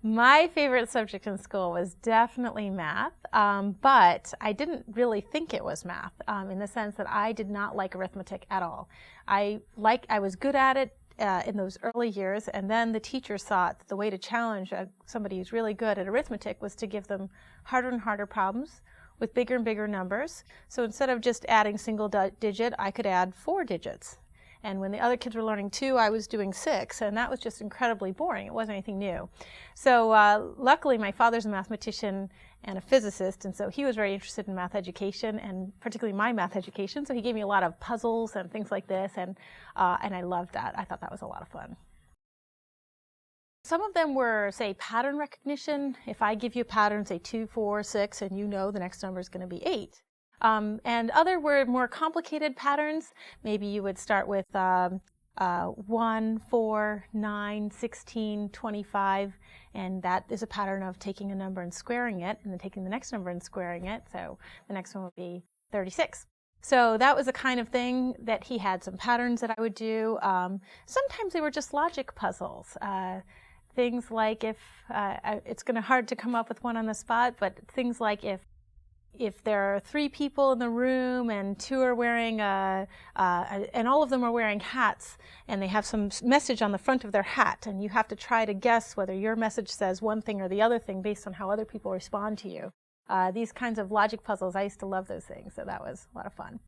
My favorite subject in school was definitely math, but I didn't really think it was math in the sense that I did not like arithmetic at all. I was good at it in those early years, and then the teachers thought that the way to challenge somebody who's really good at arithmetic was to give them harder and harder problems with bigger and bigger numbers. So instead of just adding single digit, I could add 4 digits. And when the other kids were learning 2, I was doing 6, and that was just incredibly boring. It wasn't anything new. So luckily, my father's a mathematician and a physicist, and so he was very interested in math education, and particularly my math education. So he gave me a lot of puzzles and things like this, and I loved that. I thought that was a lot of fun. Some of them were, say, pattern recognition. If I give you a pattern, say 2, 4, 6, and you know the next number is going to be 8. And other were more complicated patterns. Maybe you would start with 1, 4, 9, 16, 25, and that is a pattern of taking a number and squaring it, and then taking the next number and squaring it. So the next one would be 36. So that was the kind of thing that he had some patterns that I would do. Sometimes they were just logic puzzles. Things like it's going to hard to come up with one on the spot, but things like if there are 3 people in the room and 2 are wearing and all of them are wearing hats, and they have some message on the front of their hat, and you have to try to guess whether your message says one thing or the other thing based on how other people respond to you. These kinds of logic puzzles, I used to love those things, so that was a lot of fun.